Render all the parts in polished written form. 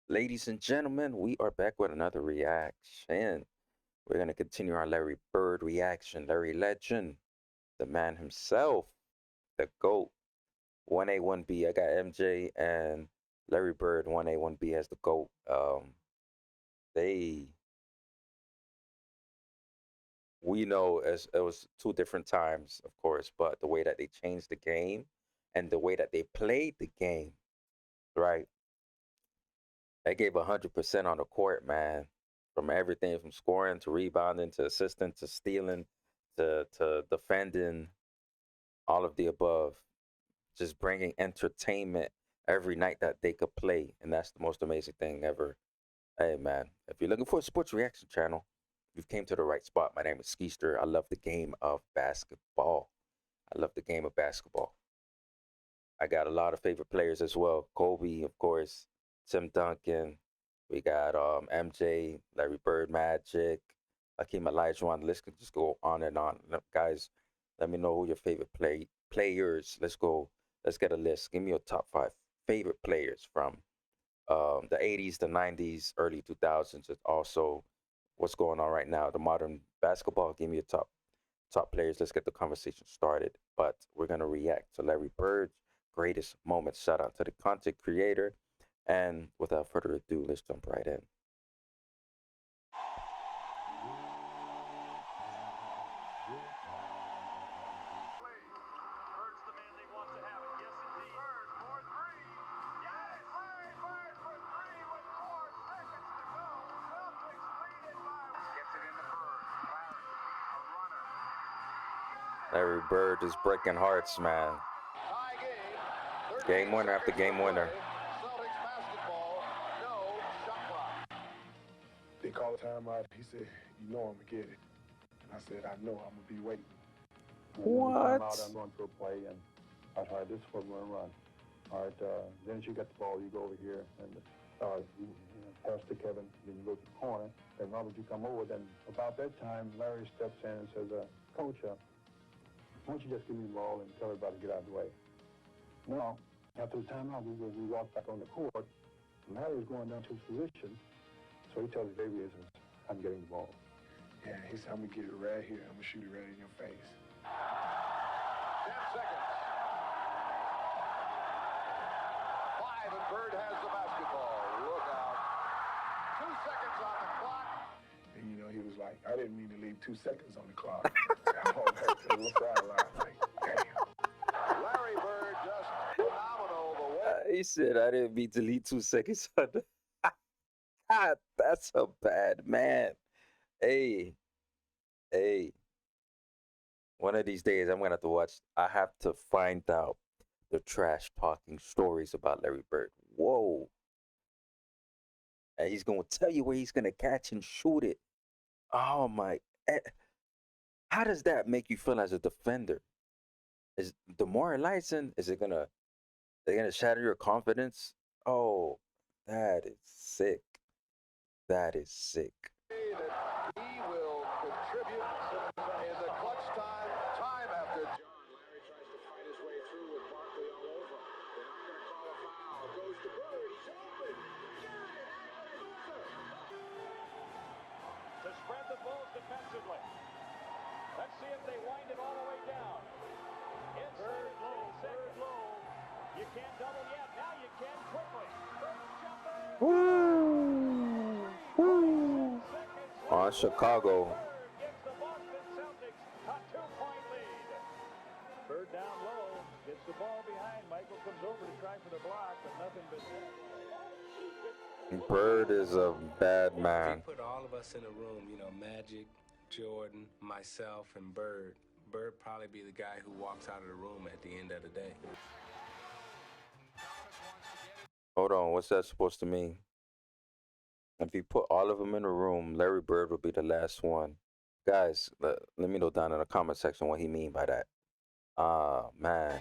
Ladies and gentlemen, we are back with another reaction. We're going to continue our Larry Bird reaction. Larry Legend, the man himself, the GOAT. 1A, 1B. I got MJ and Larry Bird, 1A, 1B as the GOAT. They, we know as it was two different times, of course, but the way that they changed the game and the way that they played the game, right? They gave 100% on the court, man. From everything from scoring to rebounding to assisting to stealing to defending, all of the above. Just bringing entertainment every night that they could play, and that's the most amazing thing ever. Hey, man, if you're looking for a sports reaction channel, you've came to the right spot. My name is SKSTR. I love the game of basketball. I love the game of basketball. I got a lot of favorite players as well. Kobe, of course, Tim Duncan. We got MJ, Larry Bird, Magic, Hakeem Olajuwon. The list can just go on and on. Guys, let me know who your favorite players. Let's go. Let's get a list. Give me your top five favorite players from the 80s, the 90s, early 2000s. And also what's going on right now, the modern basketball. Give me your top players. Let's get the conversation started. But we're gonna react to Larry Bird's greatest moments. Shout out to the content creator. And without further ado, let's jump right in. Larry Bird is breaking hearts, man. Game winner after game winner. They called time out. He said, "You know I'm gonna get it." And I said, "I know. I'm gonna be waiting." What? I'm going to a play, and all right, this is what we're going to run. All right, then as you get the ball, you go over here and pass to Kevin. Then you go to the corner. Then Robert, you come over. Then about that time, Larry steps in and says, "Coach, why don't you just give me the ball and tell everybody to get out of the way?" Now, after the timeout, we walk back on the court. Larry was going down to his position, so he tells Xavier, "I'm getting the ball." Yeah, he said, "I'm gonna get it right here. I'm gonna shoot it right in your face." 10 seconds. 5, and Bird has the basketball. Look out. 2 seconds on the clock. And you know, he was like, "I didn't mean to leave 2 seconds on the clock." I fall back to the sideline like, damn. Larry Bird just phenomenal. The way He said, I didn't mean to leave 2 seconds on the. God, that's a bad man. Hey, hey. One of these days, I'm going to have to watch. I have to find out the trash talking stories about Larry Bird. Whoa. And he's going to tell you where he's going to catch and shoot it. Oh, my. eh, How does that make you feel as a defender? Is demoralizing? Is it gonna they're gonna shatter your confidence? Oh, that is sick. That is sick. that he will contribute in the clutch time, time after Larry tries to fight his way through with Barkley all over. They're not going to call a foul. Goes to Bird. He's open. To spread the Bulls defensively. Let's see if they wind it all the way down. Inside Bird low. You can't double yet. Now you can quickly. Bird jumper. Woo! Woo! On Chicago. Bird gives the Boston Celtics a 2-point lead. Bird down low. Gets the ball behind. Michael comes over to try for the block, but nothing but Bird is a bad man. If you put all of us in a room, Magic, Jordan, myself, and Bird, Bird probably be the guy who walks out of the room at the end of the day. Hold on, what's that supposed to mean? If you put all of them in a room, Larry Bird will be the last one. Guys, let me know down in the comment section what he mean by that. Ah, man.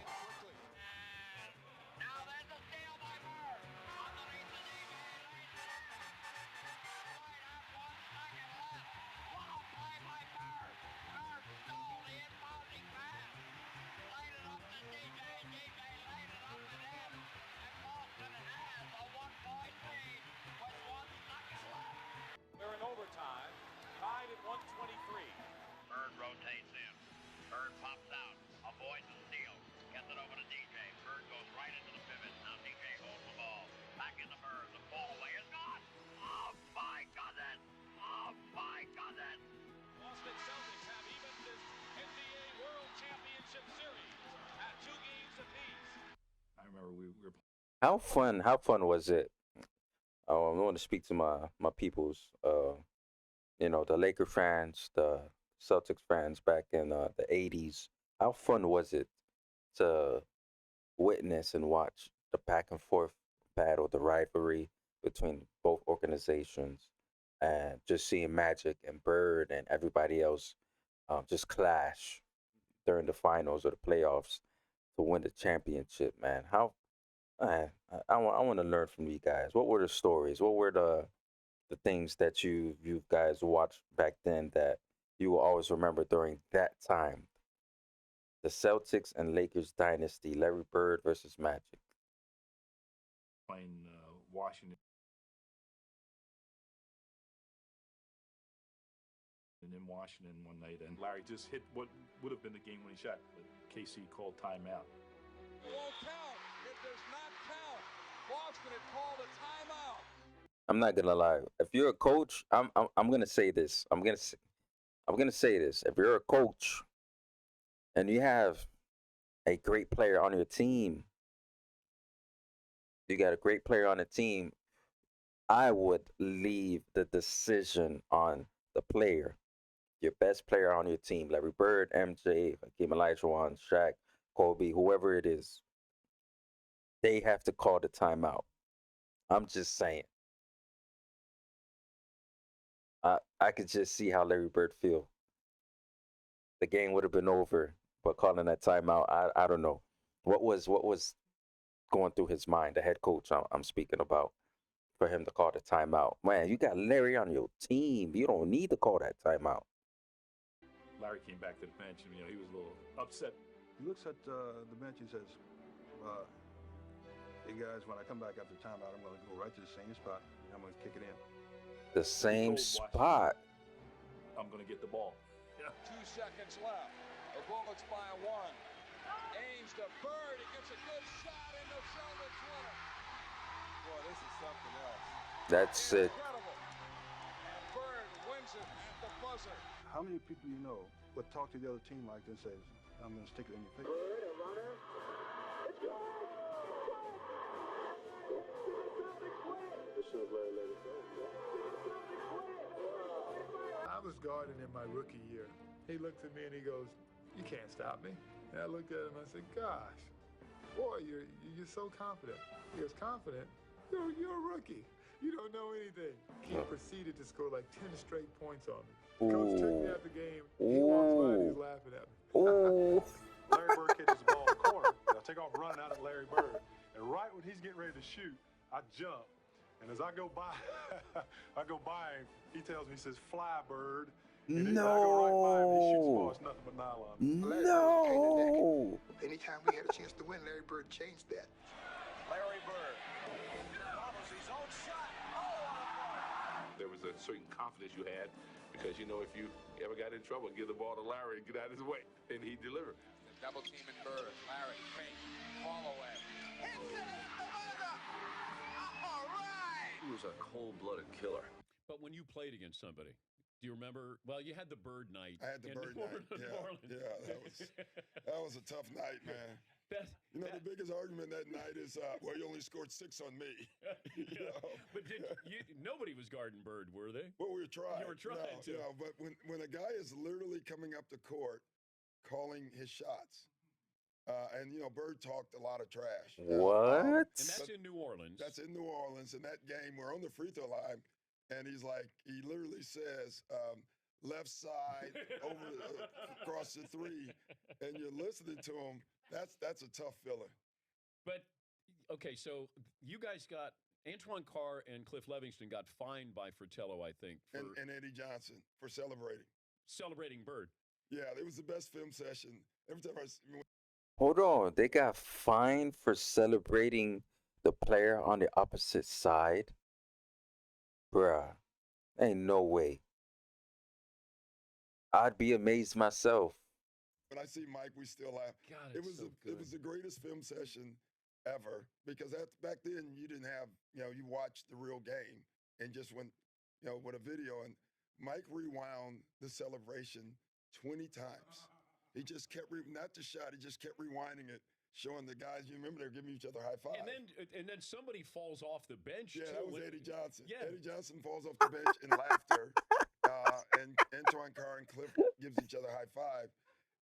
were. How fun was it? I want to speak to my peoples. The Laker fans, the Celtics fans back in the '80s. How fun was it to witness and watch the back and forth battle, the rivalry between both organizations, and just seeing Magic and Bird and everybody else just clash during the finals or the playoffs to win the championship, man. How man, I want to learn from you guys. What were the stories? What were the things that you guys watched back then that you will always remember during that time? The Celtics and Lakers dynasty, Larry Bird versus Magic. Playing Washington and in Washington one night, and Larry just hit what would have been the game-winning shot, but KC called timeout. It won't count. It does not count. Boston had called a timeout. I'm not gonna lie. If you're a coach, I'm gonna say this. I'm gonna say this. If you're a coach and you have a great player on your team, you got a great player on the team, I would leave the decision on the player. Your best player on your team, Larry Bird, MJ, Hakeem Olajuwon, Shaq, Kobe, whoever it is, they have to call the timeout. I'm just saying. I could just see how Larry Bird feel. The game would have been over, but calling that timeout, I don't know. What was going through his mind, the head coach I'm speaking about, for him to call the timeout? Man, you got Larry on your team. You don't need to call that timeout. Larry came back to the bench, and he was a little upset. He looks at the bench and says, hey guys, when I come back after timeout, I'm going to go right to the same spot. And I'm going to kick it in. The same spot. I'm going to get the ball. 2 seconds left. The Bullets by 1. Aims to Bird. He gets a good shot in the Celtics winner. Boy, this is something else. That's it. Incredible. And Bird wins it at the buzzer. How many people you know would talk to the other team like this and says, I'm going to stick it in your face? Bird, a runner. It's good. This is Larry let it go. I was guarding in my rookie year. He looked at me and he goes, "You can't stop me." And I looked at him and I said, "Gosh, boy, you're so confident." He goes, "Confident? You're a rookie. You don't know anything." He proceeded to score like 10 straight points on me. Coach took me out the game. He walks by and he's laughing at me. Larry Bird catches the ball in the corner. I take off running out at Larry Bird. And right when he's getting ready to shoot, I jump. And as I go by, him, he tells me, he says, "Fly, Bird." And I go right by him, he shoots the ball. It's nothing but nylon. No. Anytime we had a chance to win, Larry Bird changed that. Larry Bird. Follows his own shot. There was a certain confidence you had because, if you ever got in trouble, give the ball to Larry and get out of his way. And he delivered. The double team in Bird. Larry, Payne, Holloway. Hits it at the buzzer. All right. He was a cold-blooded killer. But when you played against somebody, do you remember? Well, you had the Bird night. I had the Bird night. Yeah, that was a tough night, man. The biggest argument that night is, well, you only scored 6 on me. But nobody was guarding Bird, were they? Well, we were trying. You were trying to. Yeah, but when a guy is literally coming up the court, calling his shots, and Bird talked a lot of trash. What? And that's in New Orleans. That's in New Orleans. In that game, we're on the free throw line, and he literally says, left side across the 3, and you're listening to him. That's a tough feeling. But okay, so you guys got Antoine Carr and Cliff Levingston got fined by Fratello, I think, and Eddie Johnson for celebrating Bird. Yeah, it was the best film session. Every time Hold on, they got fined for celebrating the player on the opposite side? Bruh, ain't no way. I'd be amazed myself. When I see Mike, we still laugh. God, it was the greatest film session ever because back then you didn't have, you watched the real game and just went, with a video. And Mike rewound the celebration 20 times. He just kept not the shot. He just kept rewinding it showing the guys. You remember they're giving each other high five. And then somebody falls off the bench. Yeah, too. that was Eddie Johnson. Yeah. Eddie Johnson falls off the bench in laughter, and Antoine Carr and Cliff gives each other high five.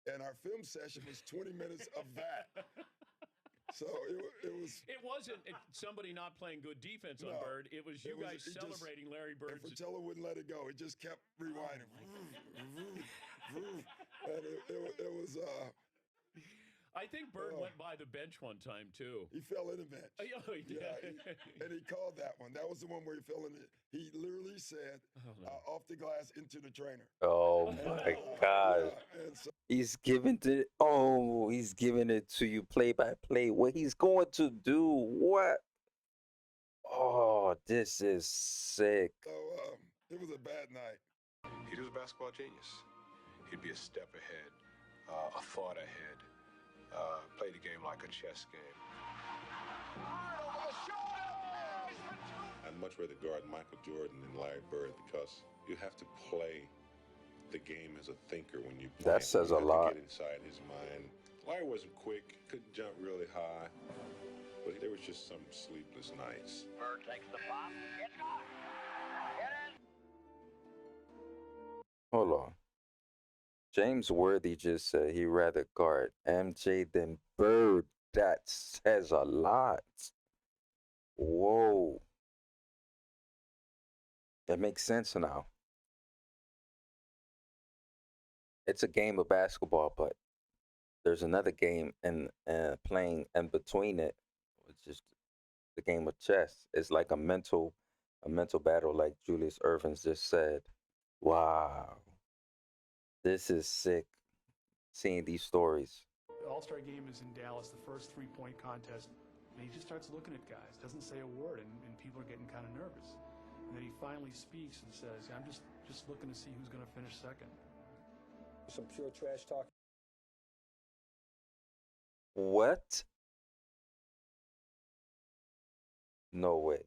And our film session was 20 minutes of that. So it was. It wasn't somebody not playing good defense on Bird. It was you guys celebrating Larry Bird's. And Fratello wouldn't let it go. It just kept rewinding. And it was. I think Bird went by the bench one time too. He fell in the bench. Oh, he did. Yeah, and he called that one. That was the one where he fell in it. He literally said, "Off the glass into the trainer." Oh my God! And so, He's giving it to you play by play. What he's going to do? What? Oh, this is sick. so it was a bad night. He was a basketball genius. He'd be a step ahead, a thought ahead. Play the game like a chess game. I'd much rather guard Michael Jordan than Larry Bird because you have to play the game as a thinker when you play. That says you a have lot. to get inside his mind. Larry wasn't quick, couldn't jump really high, but there was just some sleepless nights. Bird takes the pop. It's gone. Get in. Hold on. James Worthy just said he'd rather guard MJ than Bird. That says a lot. Whoa. That makes sense now. It's a game of basketball, but there's another game and playing in between it, which is the game of chess. It's like a mental battle, like Julius Ervings just said. Wow. This is sick, seeing these stories. The All-Star game is in Dallas, the first three-point contest, and he just starts looking at guys, doesn't say a word, and people are getting kind of nervous. And then he finally speaks and says, I'm just looking to see who's going to finish second. Some pure trash talk. What? No way.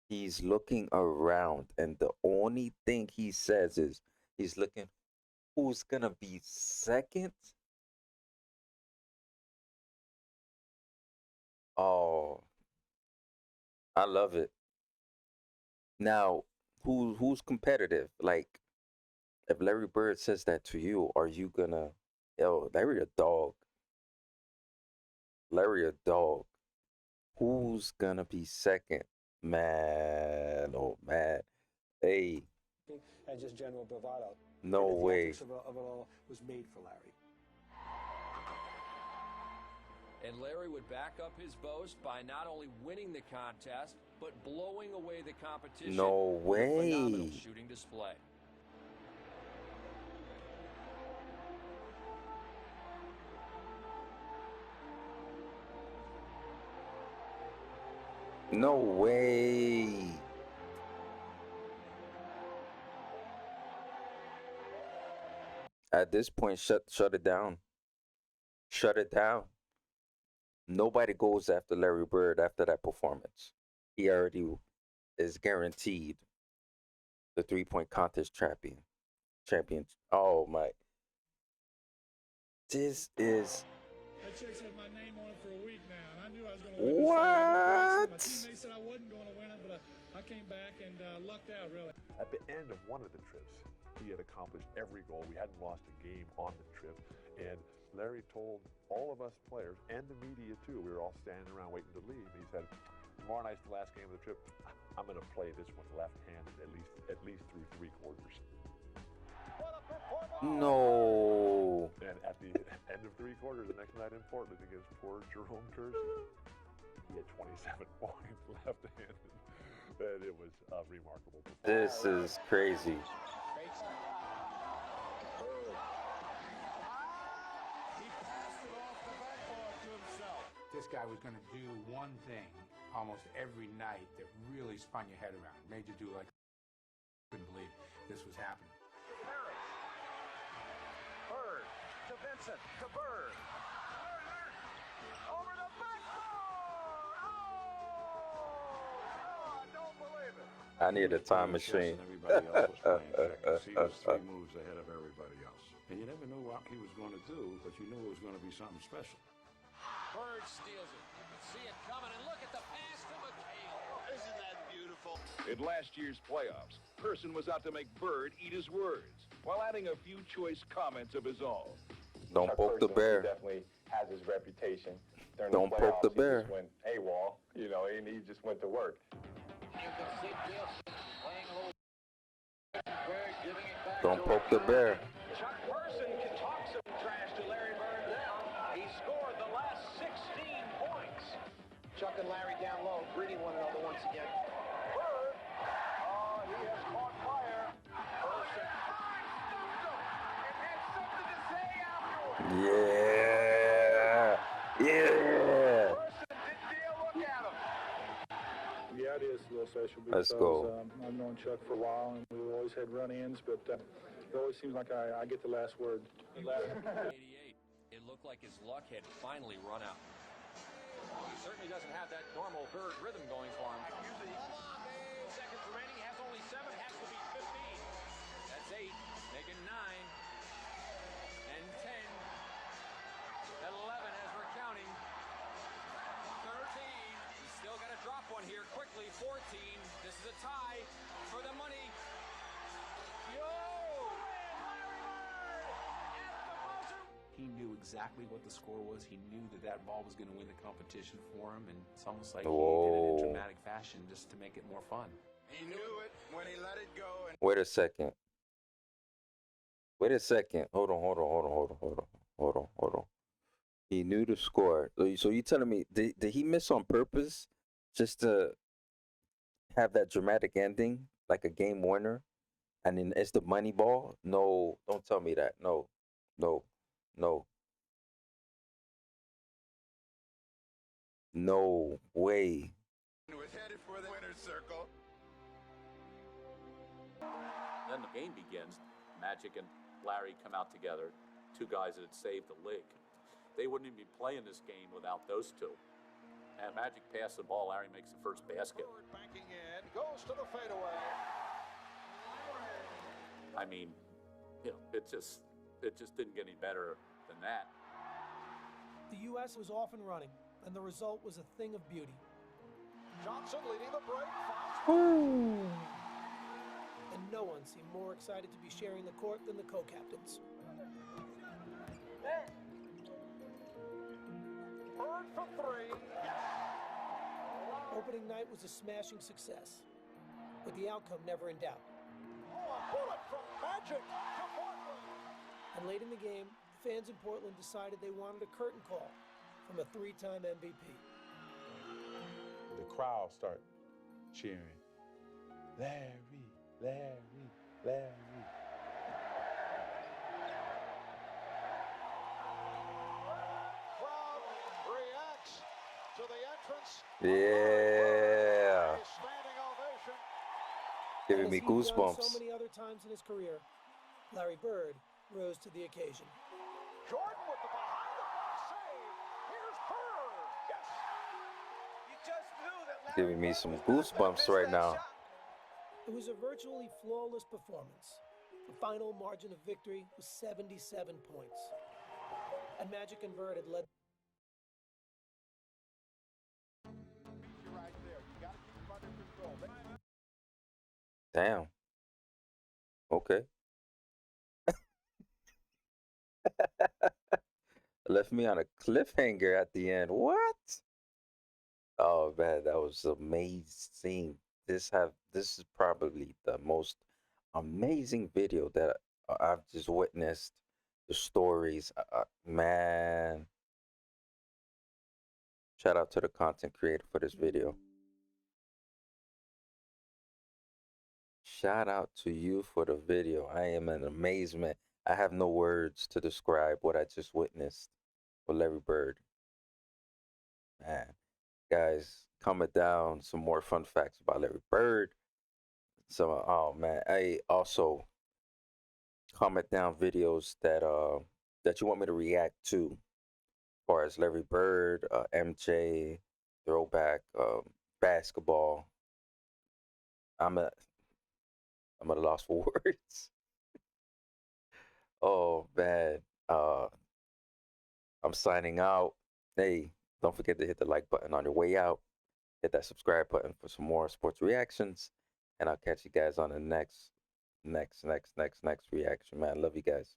He's looking around, and the only thing he says is he's looking, who's gonna be second? Oh, I love it. Now, who's competitive? Like, if Larry Bird says that to you, are you gonna, Larry a dog. Larry a dog. Who's gonna be second? Man, oh man. Hey. And just general bravado. No and the way. ethics of it all was made for Larry. And Larry would back up his boast by not only winning the contest, but blowing away the competition. No with a phenomenal way. shooting display. No way. At this point, shut it down. Shut it down. Nobody goes after Larry Bird after that performance. He already is guaranteed the 3-point contest champion. Oh my. This is That chick said my name on it for a week now, and I knew I was going to win this what? My teammates said I wasn't going to win it, but I came back and lucked out, really. At the end of one of the trips, he had accomplished every goal. We hadn't lost a game on the trip, and Larry told all of us players and the media too, we were all standing around waiting to leave. He said, tomorrow night's the last game of the trip. I'm going to play this one left-handed at least through 3 quarters. No. And at the end of 3 quarters, the next night in Portland against poor Jerome Kersey, he had 27 points left-handed. And it was a remarkable performance. This is crazy. This guy was going to do one thing almost every night that really spun your head around. Made you do like, couldn't believe this was happening. Bird to Vincent to Bird. Over the backboard. Oh, I don't believe it. I need a time machine. Everybody else was playing checkers. He was 3 moves ahead of everybody else. And you never knew what he was going to do, but you knew it was going to be something special. Bird steals it. You can see it coming, and look at the pass to McHale. Isn't that beautiful? In last year's playoffs, Person was out to make Bird eat his words while adding a few choice comments of his own. Don't poke the bear. He definitely has his reputation. Don't poke the bear. He just went AWOL, you know, and he just went to work. You can see Nielsen playing a little Bird giving it back. Don't poke the bear. Chuck Person can talk some trash to Larry Bird now. He scored the last 16 points. Chuck and Larry down low. Greedy one another once again. Bird, he has caught fire. Person. And had something to say afterwards. Yeah. Yeah. Person didn't dare look at him. Yeah, it is a little special Let's because go. I've known Chuck for a while, and we've always had run-ins, but it always seems like I get the last word. 88. It looked like his luck had finally run out. He certainly doesn't have that normal Bird rhythm going for him. Seconds remaining, has only 7, has to be 15. That's 8, making 9, and 10, 11 as we're counting. 13, he's still got to drop one here quickly. 14, this is a tie for the money. Yo! He knew exactly what the score was. He knew that that ball was going to win the competition for him, and it's almost like he did it in dramatic fashion just to make it more fun. He knew it when he let it go. And Wait a second. Wait a second. Hold on. He knew the score. So you telling me did he miss on purpose just to have that dramatic ending, like a game winner, and then it's the money ball? No, don't tell me that. No. No way. was headed for the winner's circle. Then the game begins. Magic and Larry come out together, two guys that had saved the league. They wouldn't even be playing this game without those two. And Magic passed the ball. Larry makes the first basket. Banking in, goes to the fadeaway. I mean, it just didn't get any better than that. The U.S. was off and running, and the result was a thing of beauty. Johnson leading the break. And no one seemed more excited to be sharing the court than the co-captains. Bird for 3. Opening night was a smashing success, with the outcome never in doubt. Oh, a bullet from Magic to Portland. And late in the game, fans in Portland decided they wanted a curtain call from a 3-time MVP. The crowd start cheering. Larry, Larry, Larry. Crowd reacts to the entrance. Yeah. Standing ovation. Giving me As he'd done goosebumps. so many other times in his career, Larry Bird rose to the occasion. Jordan with the behind-the-back save. Here's Bird. Yes. You just knew that Larry Giving me some goosebumps right now. It was a virtually flawless performance. The final margin of victory was 77 points. And Magic and Bird had led. You're right there. You got to keep him under control. Damn. Okay. Left me on a cliffhanger at the end. What? Oh man, that was amazing. This is probably the most amazing video that I've just witnessed. The stories, man. Shout out to the content creator for this video. Shout out to you for the video. I am in amazement. I have no words to describe what I just witnessed with Larry Bird. Man, guys, comment down some more fun facts about Larry Bird. So, oh man, I also comment down videos that that you want me to react to, as far as Larry Bird, MJ, throwback, basketball. I'm at a loss for words. Oh man, I'm signing out. Hey, Don't forget to hit the like button on your way out. Hit that subscribe button for some more sports reactions. And I'll catch you guys on the next reaction, man. Love you guys.